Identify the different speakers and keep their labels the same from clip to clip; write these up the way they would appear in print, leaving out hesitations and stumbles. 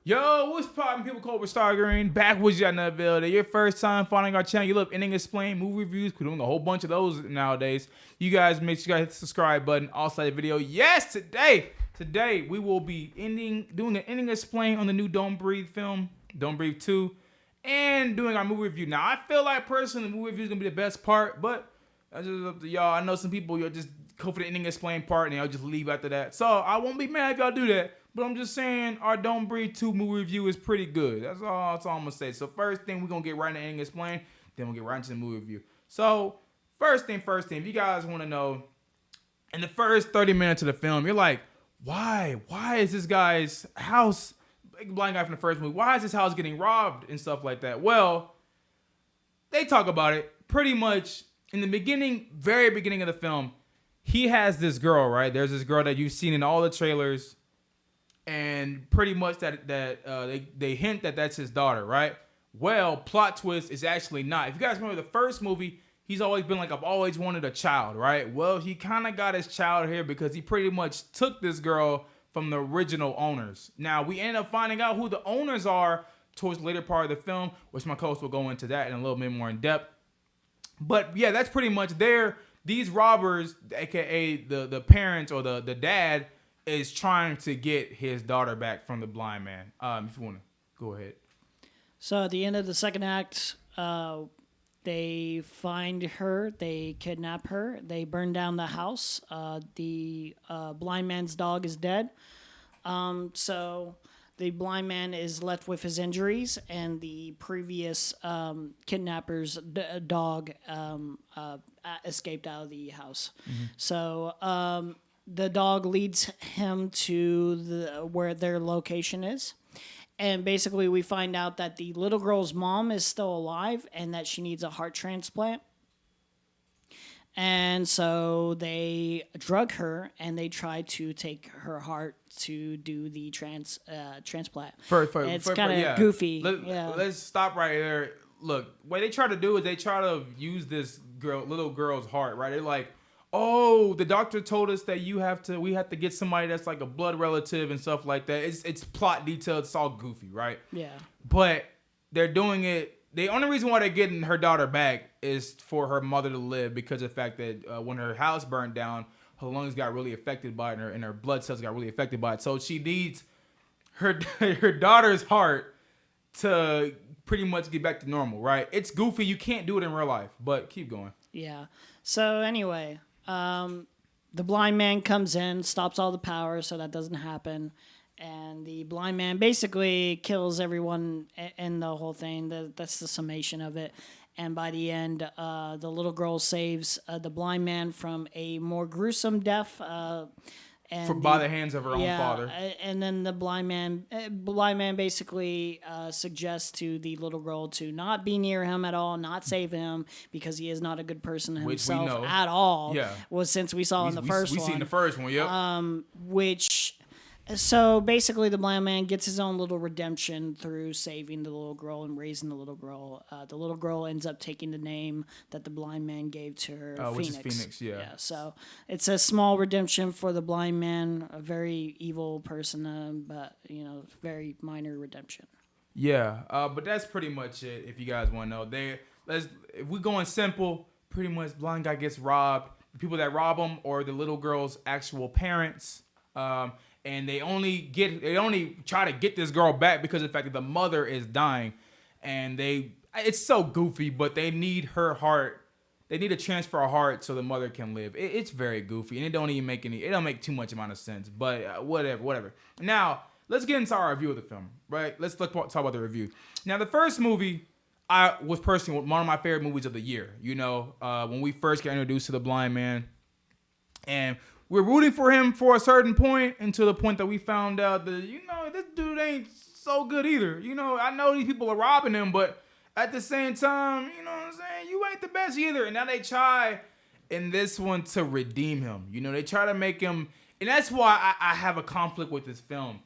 Speaker 1: Yo, what's poppin', people? Cobra Star Green back with you at another video. Your first time finding our channel, you love Ending Explain movie reviews. We're doing a whole bunch of those nowadays. You guys make sure you guys hit the subscribe button. Also, like the video. Yes, today we will be doing an Ending Explain on the new Don't Breathe film, Don't Breathe 2, and doing our movie review. Now, I feel like personally the movie review is gonna be the best part, but that's just up to y'all. I know some people you'll just go for the Ending Explain part and y'all just leave after that. So I won't be mad if y'all do that. But I'm just saying our Don't Breathe 2 movie review is pretty good. That's all I'm going to say. So first thing, we're going to get right into Ending Explain. Then we'll get right into the movie review. So first thing, if you guys want to know, in the first 30 minutes of the film, you're like, why? Why is this guy's house, blind guy from the first movie, why is his house getting robbed and stuff like that? Well, they talk about it pretty much in the beginning, very beginning of the film. He has this girl, right? There's this girl that you've seen in all the trailers. And pretty much they hint that that's his daughter, right? Well, plot twist is actually not. If you guys remember the first movie, he's always been like, I've always wanted a child, right? Well, he kind of got his child here because he pretty much took this girl from the original owners. Now, we end up finding out who the owners are towards the later part of the film, which my co-host will go into that in a little bit more in depth. But yeah, that's pretty much there. These robbers, aka the parents or the dad, is trying to get his daughter back from the blind man. If you want to go ahead.
Speaker 2: So at the end of the second act, they find her, they kidnap her, they burn down the house. The blind man's dog is dead. So the blind man is left with his injuries, and the previous kidnapper's dog escaped out of the house. Mm-hmm. So the dog leads him to where their location is. And basically we find out that the little girl's mom is still alive and that she needs a heart transplant. And so they drug her and they try to take her heart to do the transplant. It's kind of goofy.
Speaker 1: Let's stop right there. Look, what they try to do is they try to use this little girl's heart, right? They're like, oh, the doctor told us that we have to get somebody that's like a blood relative and stuff like that. It's plot detail. It's all goofy, right?
Speaker 2: Yeah.
Speaker 1: But they're doing it. The only reason why they're getting her daughter back is for her mother to live, because of the fact that when her house burned down, her lungs got really affected by it, and her blood cells got really affected by it. So she needs her daughter's heart to pretty much get back to normal, right? It's goofy. You can't do it in real life, but keep going.
Speaker 2: Yeah. So anyway, the blind man comes in, stops all the power so that doesn't happen. And the blind man basically kills everyone in the whole thing. That's the summation of it. And by the end, the little girl saves the blind man from a more gruesome death. By
Speaker 1: the hands of her own father.
Speaker 2: And then the blind man basically suggests to the little girl to not be near him at all, not save him, because he is not a good person himself at all.
Speaker 1: Yeah.
Speaker 2: Well, since we saw in the first one.
Speaker 1: We seen the first one, yep.
Speaker 2: So basically, the blind man gets his own little redemption through saving the little girl and raising the little girl. The little girl ends up taking the name that the blind man gave to her, Phoenix.
Speaker 1: Which is Phoenix, yeah.
Speaker 2: Yeah, so it's a small redemption for the blind man, a very evil person, but, very minor redemption.
Speaker 1: Yeah, but that's pretty much it, if you guys want to know. If we're going simple, pretty much blind guy gets robbed. The people that rob him are the little girl's actual parents. And they only try to get this girl back because of the fact that the mother is dying, and it's so goofy, but they need her heart. They need to transfer a heart so the mother can live. It's very goofy, and it don't make too much amount of sense, but whatever. Now, let's get into our review of the film, right? Let's talk about the review. Now, the first movie was personally one of my favorite movies of the year. When we first got introduced to the blind man, and we're rooting for him for a certain point, until the point that we found out that, this dude ain't so good either. I know these people are robbing him, but at the same time, you know what I'm saying? You ain't the best either. And now they try in this one to redeem him. They try to make him, and that's why I have a conflict with this film.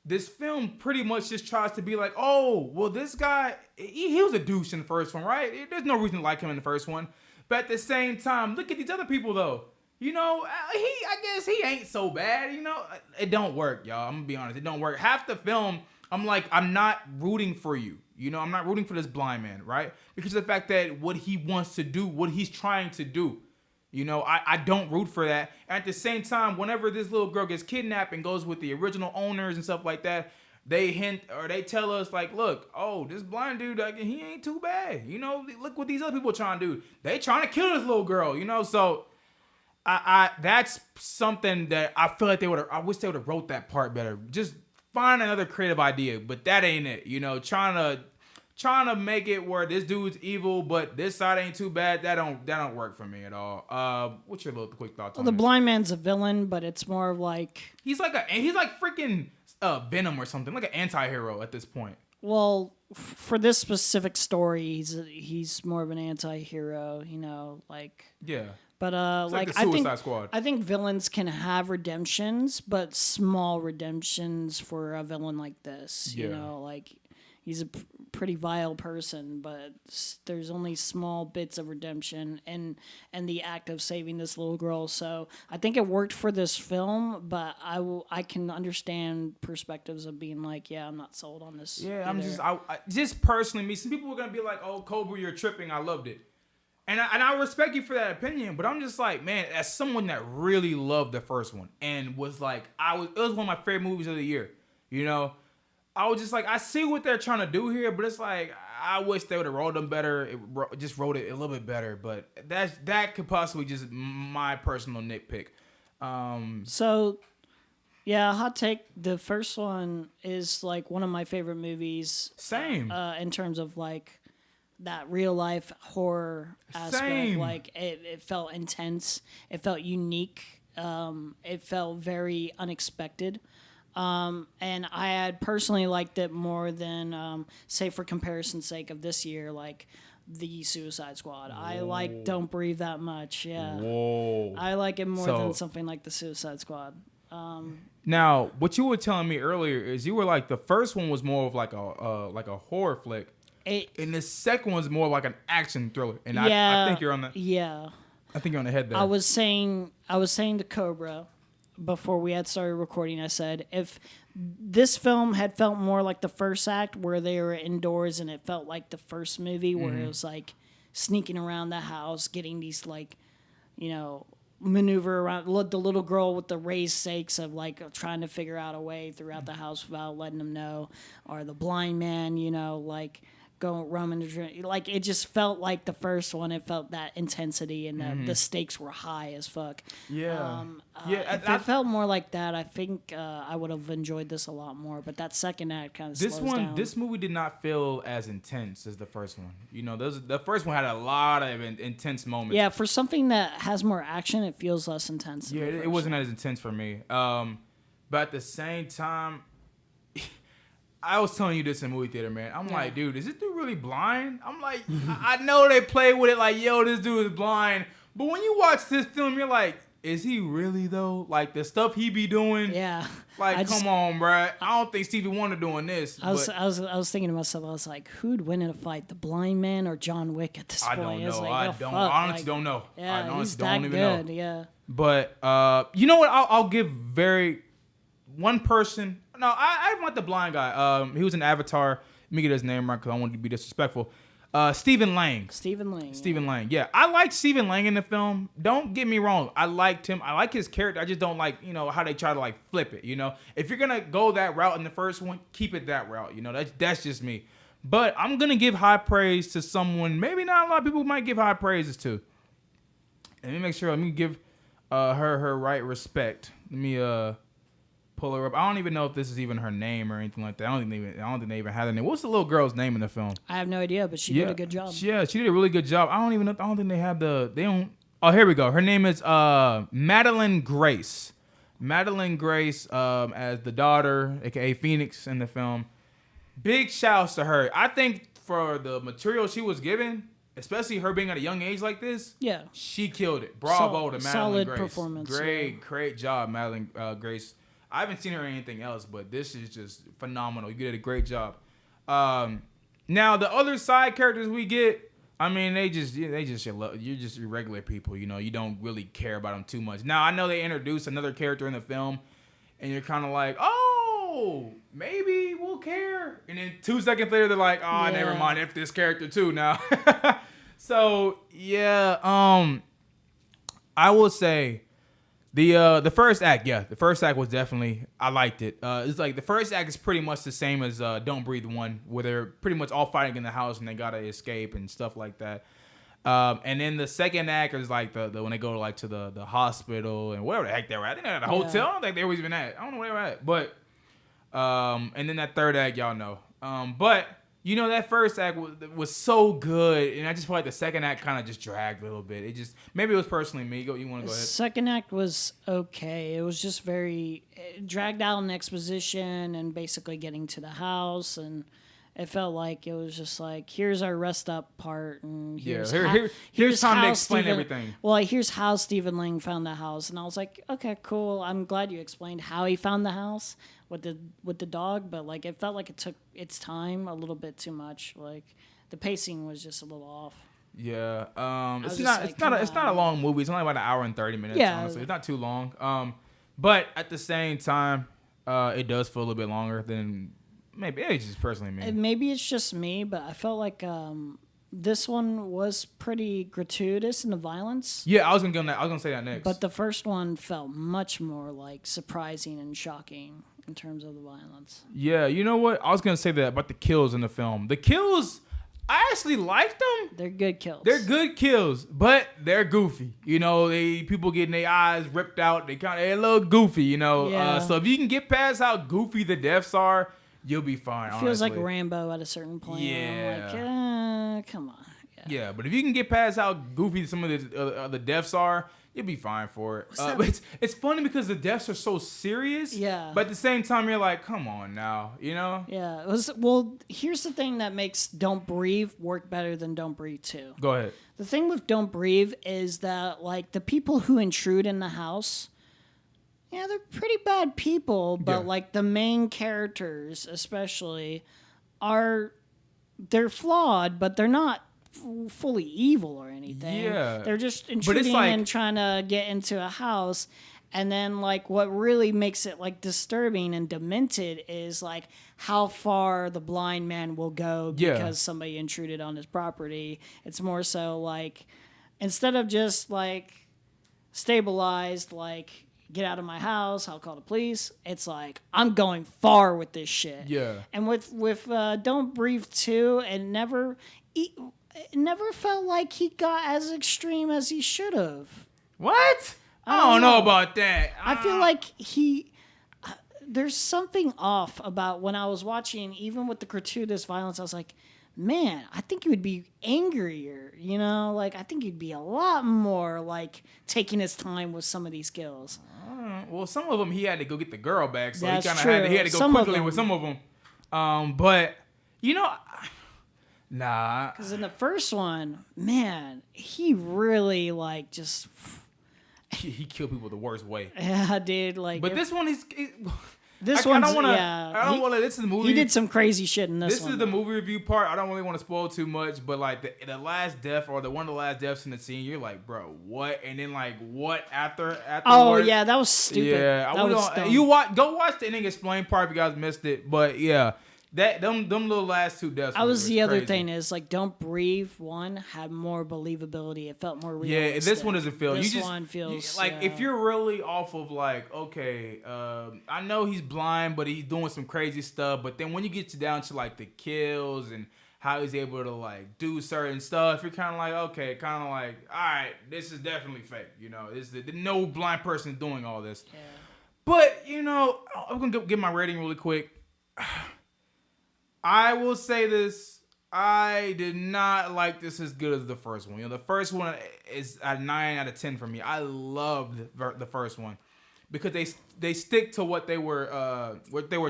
Speaker 1: This film pretty much just tries to be like, oh, well, this guy, he was a douche in the first one, right? There's no reason to like him in the first one. But at the same time, look at these other people, though. I guess he ain't so bad. It don't work, y'all. I'm gonna be honest. It don't work. Half the film, I'm like, I'm not rooting for you. You know, I'm not rooting for this blind man, right? Because of the fact that what he wants to do, what he's trying to do. You know, I don't root for that. And at the same time, whenever this little girl gets kidnapped and goes with the original owners and stuff like that, they hint or they tell us like, look, oh, this blind dude, like, he ain't too bad. You know, look what these other people are trying to do. They trying to kill this little girl, you know? So I that's something that I feel like I wish they would have wrote that part better. Just find another creative idea, but that ain't it. You know, trying to make it where this dude's evil, but this side ain't too bad. That don't work for me at all. What's your little quick thoughts on
Speaker 2: The
Speaker 1: this?
Speaker 2: blind man's a villain, but it's more of like
Speaker 1: He's like freaking Venom or something, like an anti-hero at this point.
Speaker 2: well, for this specific story, he's more of an anti-hero, you know, like
Speaker 1: Yeah.
Speaker 2: but
Speaker 1: It's like the
Speaker 2: I think
Speaker 1: Suicide Squad.
Speaker 2: I think villains can have redemptions, but small redemptions for a villain like this. You
Speaker 1: Yeah.
Speaker 2: know, like he's a pretty vile person, but there's only small bits of redemption and the act of saving this little girl. So I think it worked for this film, but I can understand perspectives of being like, yeah, I'm not sold on this.
Speaker 1: Yeah,
Speaker 2: either.
Speaker 1: I just personally, me. Some people were gonna be like, "Oh, Cobra, you're tripping." I loved it. And I respect you for that opinion, but I'm just like, man, as someone that really loved the first one and was like, it was one of my favorite movies of the year. You know, I was just like, I see what they're trying to do here, but it's like, I wish they would have wrote them better. Just wrote it a little bit better, but that could possibly just my personal nitpick.
Speaker 2: So, yeah, hot take. The first one is like one of my favorite movies.
Speaker 1: Same.
Speaker 2: In terms of like that real life horror aspect.
Speaker 1: Same.
Speaker 2: Like it felt intense. It felt unique. It felt very unexpected. And I had personally liked it more than, say, for comparison's sake of this year, like the Suicide Squad. I like Don't Breathe that much. Yeah.
Speaker 1: Whoa.
Speaker 2: I like it more
Speaker 1: So-
Speaker 2: than something like the Suicide Squad.
Speaker 1: Now, what you were telling me earlier is you were like the first one was more of like a horror flick, and the second one's more like an action thriller. And I think you're on that.
Speaker 2: Yeah.
Speaker 1: I think you're on the head there.
Speaker 2: I was saying to Cobra before we had started recording. I said if this film had felt more like the first act, where they were indoors, and it felt like the first movie, where it was like sneaking around the house, getting these like, you know, maneuver around the little girl with the raised stakes of like trying to figure out a way throughout the house without letting them know, or the blind man, you know, like going roaming the drink. Like it just felt like the first one. It felt that intensity and the stakes were high as fuck.
Speaker 1: Yeah.
Speaker 2: If it felt more like that, I think I would have enjoyed this a lot more. But that second act kind of slows down.
Speaker 1: This movie did not feel as intense as the first one. You know, the first one had a lot of intense moments.
Speaker 2: Yeah, for something that has more action, it feels less intense. Than
Speaker 1: Yeah,
Speaker 2: the
Speaker 1: it
Speaker 2: first
Speaker 1: wasn't as intense for me. But at the same time, I was telling you this in movie theater, man. I'm like, dude, is this dude really blind? I'm like, I know they play with it like, yo, this dude is blind. But when you watch this film, you're like, is he really though? Like the stuff he be doing?
Speaker 2: Yeah.
Speaker 1: Like, come on, bro. I don't think Stevie Wonder doing this.
Speaker 2: I was thinking to myself, I was like, who'd win in a fight, the blind man or John Wick at this point?
Speaker 1: I don't know.
Speaker 2: It's like,
Speaker 1: I
Speaker 2: oh,
Speaker 1: don't.
Speaker 2: fuck.
Speaker 1: Honestly,
Speaker 2: Like,
Speaker 1: don't know.
Speaker 2: Yeah,
Speaker 1: I honestly
Speaker 2: he's
Speaker 1: don't
Speaker 2: that
Speaker 1: even
Speaker 2: good.
Speaker 1: know.
Speaker 2: Yeah.
Speaker 1: But you know what? I'll give one person. No, I want the blind guy. He was in Avatar. Let me get his name right because I don't want to be disrespectful. Stephen Lang.
Speaker 2: Stephen Lang.
Speaker 1: Stephen Lang. Yeah, I liked Stephen Lang in the film. Don't get me wrong. I liked him. I like his character. I just don't like, you know, how they try to like flip it. You know, if you're gonna go that route in the first one, keep it that route. You know, that's just me. But I'm gonna give high praise to someone. Maybe not a lot of people might give high praises to. Let me make sure. Let me give her right respect. Let me pull her up. I don't even know if this is even her name or anything like that. I don't think they even had her name. What's the little girl's name in the film?
Speaker 2: I have no idea, but she did a good job.
Speaker 1: Yeah, she did a really good job. I don't think they have they don't. Oh, here we go. Her name is Madeline Grace. Madeline Grace as the daughter, aka Phoenix in the film. Big shouts to her. I think for the material she was given, especially her being at a young age like this,
Speaker 2: Yeah.
Speaker 1: she killed it. Bravo to Madeline
Speaker 2: solid
Speaker 1: Grace.
Speaker 2: performance,
Speaker 1: Great job, Madeline Grace. I haven't seen her in anything else, but this is just phenomenal. You did a great job. Now the other side characters we get, I mean, you're just regular people. You know, you don't really care about them too much. Now I know they introduced another character in the film, and you're kind of like, oh, oh, maybe we'll care. And then 2 seconds later, they're like, oh, never mind. F this character too now. So yeah, I will say the first act, the first act was definitely, I liked it. It's like the first act is pretty much the same as Don't Breathe 1, where they're pretty much all fighting in the house and they gotta escape and stuff like that. And then the second act is like the when they go like to the hospital and wherever the heck they were at. I think they were at a hotel. I don't think they were even at. I don't know where they were at. But and then that third act, y'all know. But you know, that first act was so good, and I just feel like the second act kind of just dragged a little bit. It just, maybe it was personally me. You want to go ahead?
Speaker 2: Second act was okay. It was just very dragged out in exposition and basically getting to the house, and it felt like it was just like, here's our rest up part, and here's
Speaker 1: time to explain everything.
Speaker 2: Well, here's how Stephen Lang found the house, and I was like, okay, cool. I'm glad you explained how he found the house with the dog, but like it felt like it took its time a little bit too much. Like the pacing was just a little off.
Speaker 1: Yeah, it's not a long movie. It's only about an hour and 30 minutes. Yeah, honestly, it's not too long. But at the same time, it does feel a little bit longer than. Maybe it's just personally me.
Speaker 2: Maybe it's just me, but I felt like this one was pretty gratuitous in the violence.
Speaker 1: Yeah, I was gonna say that next.
Speaker 2: But the first one felt much more like surprising and shocking in terms of the violence.
Speaker 1: Yeah, you know what? I was gonna say that about the kills in the film. The kills, I actually liked them.
Speaker 2: They're good kills.
Speaker 1: They're good kills, but they're goofy. You know, people getting their eyes ripped out. They're a little goofy. You know,
Speaker 2: yeah.
Speaker 1: So if you can get past how goofy the deaths are, you'll be fine.
Speaker 2: It feels like Rambo at a certain point.
Speaker 1: Yeah.
Speaker 2: I'm like, come on.
Speaker 1: Yeah, but if you can get past how goofy some of the deaths are, you'll be fine for it. But it's funny because the deaths are so serious.
Speaker 2: Yeah.
Speaker 1: But at the same time, you're like, come on now, you know?
Speaker 2: Yeah. Well, here's the thing that makes Don't Breathe work better than Don't Breathe 2.
Speaker 1: Go ahead.
Speaker 2: The thing with Don't Breathe is that, like, the people who intrude in the house, yeah, they're pretty bad people, but like the main characters especially they're flawed, but they're not fully evil or anything.
Speaker 1: Yeah.
Speaker 2: They're just intruding and trying to get into a house. And then like what really makes it like disturbing and demented is like how far the blind man will go because somebody intruded on his property. It's more so like instead of just like stabilized, like get out of my house, I'll call the police. It's like, I'm going far with this shit.
Speaker 1: Yeah.
Speaker 2: And with Don't Breathe 2, it never felt like he got as extreme as he should have.
Speaker 1: What? I don't know about that.
Speaker 2: I feel like there's something off about when I was watching, even with the gratuitous violence, I was like, man, I think he would be angrier, you know? Like, I think he'd be a lot more, like, taking his time with some of these kills.
Speaker 1: Well, some of them he had to go get the girl back, so
Speaker 2: That's
Speaker 1: he kind of had to go quickly with some of them. But, you know, nah.
Speaker 2: Because in the first one, man, he really, like, just...
Speaker 1: He killed people the worst way.
Speaker 2: Yeah, dude, like...
Speaker 1: But this one is...
Speaker 2: This one,
Speaker 1: I don't want to. This is the movie.
Speaker 2: He did some crazy shit in this one.
Speaker 1: This is the movie review part. I don't really want to spoil too much, but like the last death or one of the last deaths in the scene, you're like, bro, what? And then like, what after?
Speaker 2: Oh yeah, that was stupid.
Speaker 1: Yeah,
Speaker 2: that was dumb.
Speaker 1: Go watch the ending explain part if you guys missed it. But yeah. Them little last two deaths.
Speaker 2: That was the other thing is like Don't Breathe 1 had more believability. It felt more realistic.
Speaker 1: Yeah, this one doesn't feel.
Speaker 2: This one feels
Speaker 1: like if you're really off of like okay, I know he's blind, but he's doing some crazy stuff. But then when you get down to like the kills and how he's able to like do certain stuff, you're kind of like okay, kind of like all right, this is definitely fake. You know, no blind person doing all this.
Speaker 2: Yeah.
Speaker 1: But you know, I'm gonna get my rating really quick. I will say this. I did not like this as good as the first one. You know, the first one is a 9 out of 10 for me. I loved the first one because they stick to what they were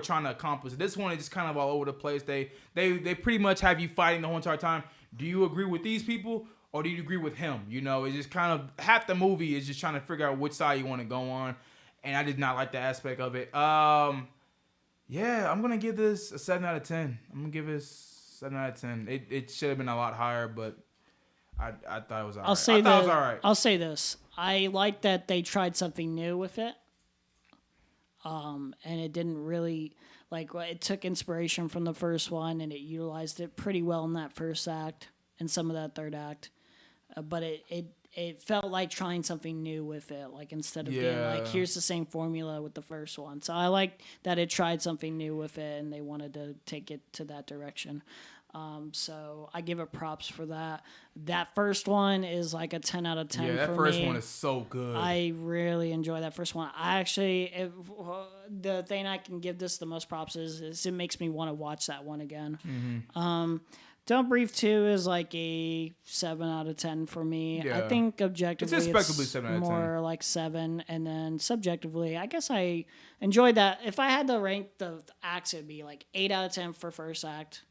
Speaker 1: trying to accomplish. This one is just kind of all over the place. They pretty much have you fighting the whole entire time. Do you agree with these people or do you agree with him? You know, it's just kind of half the movie is just trying to figure out which side you want to go on, and I did not like the aspect of it. Yeah, I'm going to give this a 7 out of 10. I'm going to give this 7 out of 10. It should have been a lot higher, but I thought it was all right. It was all right.
Speaker 2: I'll say this. I like that they tried something new with it. And it didn't really... Like it took inspiration from the first one and it utilized it pretty well in that first act and some of that third act. But it felt like trying something new with it, like instead of being like, here's the same formula with the first one. So I like that it tried something new with it and they wanted to take it to that direction. So I give it props for that. That first one is like a 10 out of 10 for me.
Speaker 1: Yeah, that first one is so good.
Speaker 2: I really enjoy that first one. I actually, the thing I can give this the most props is it makes me want to watch that one again.
Speaker 1: Mm-hmm.
Speaker 2: Don't Breathe 2 is like a 7 out of 10 for me.
Speaker 1: Yeah.
Speaker 2: I think objectively
Speaker 1: it's respectably 7 out of 10.
Speaker 2: more like 7. And then subjectively, I guess I enjoyed that. If I had to rank the acts, it'd be like 8 out of 10 for first act,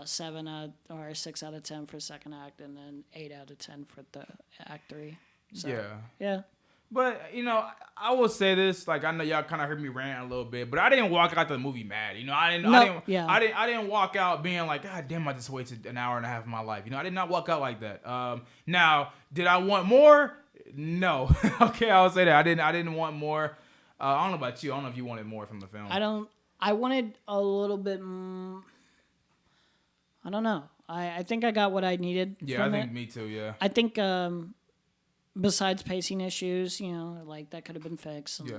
Speaker 2: 6 out of 10 for second act, and then 8 out of 10 for the act 3. So, yeah.
Speaker 1: But, you know, I will say this, like, I know y'all kind of heard me rant a little bit, but I didn't walk out the movie mad. You know, I didn't walk out being like, God damn, I just wasted an hour and a half of my life. You know, I did not walk out like that. Now, did I want more? No. Okay, I'll say that. I didn't want more. I don't know about you. I don't know if you wanted more from the film.
Speaker 2: I wanted a little bit, I don't know. I think I got what I needed.
Speaker 1: Yeah, I think me too, yeah.
Speaker 2: I think, besides pacing issues, you know, like that could have been fixed.
Speaker 1: Yeah.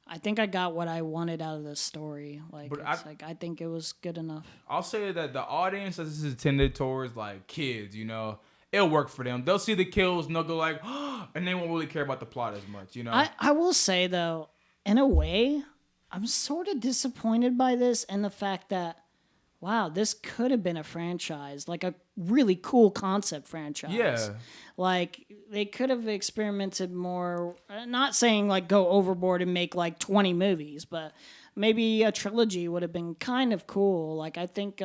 Speaker 2: I think I got what I wanted out of this story. Like,
Speaker 1: but
Speaker 2: I think it was good enough.
Speaker 1: I'll say that the audience that this is intended towards, like, kids, you know, it'll work for them. They'll see the kills and they'll go like, oh, and they won't really care about the plot as much, you know?
Speaker 2: I will say, though, in a way, I'm sort of disappointed by this and the fact that, wow, this could have been a franchise, like a really cool concept franchise.
Speaker 1: Yeah.
Speaker 2: Like, they could have experimented more, not saying, like, go overboard and make, like, 20 movies, but maybe a trilogy would have been kind of cool. Like, I think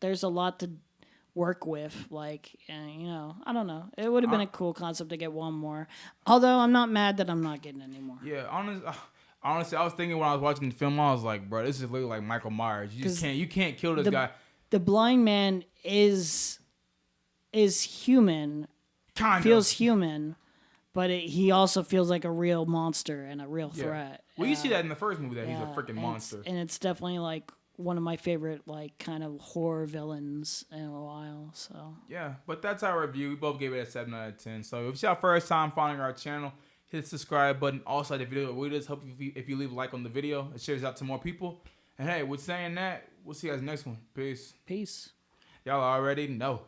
Speaker 2: there's a lot to work with. Like, you know, I don't know. It would have been a cool concept to get one more. Although, I'm not mad that I'm not getting any more.
Speaker 1: Yeah, honestly, I was thinking when I was watching the film, I was like, bro, this is literally like Michael Myers. You can't kill this guy.
Speaker 2: The blind man is human. Feels human, but he also feels like a real monster and a real threat.
Speaker 1: Well, you see that in the first movie that he's a freaking monster.
Speaker 2: And it's definitely like one of my favorite like kind of horror villains in a while. So
Speaker 1: yeah, but that's our review. We both gave it a 7 out of 10. So if it's your first time following our channel, hit the subscribe button. Also, the video we just hope if you leave a like on the video, it shares out to more people. And hey, with saying that, we'll see you guys next one. Peace.
Speaker 2: Peace.
Speaker 1: Y'all already know.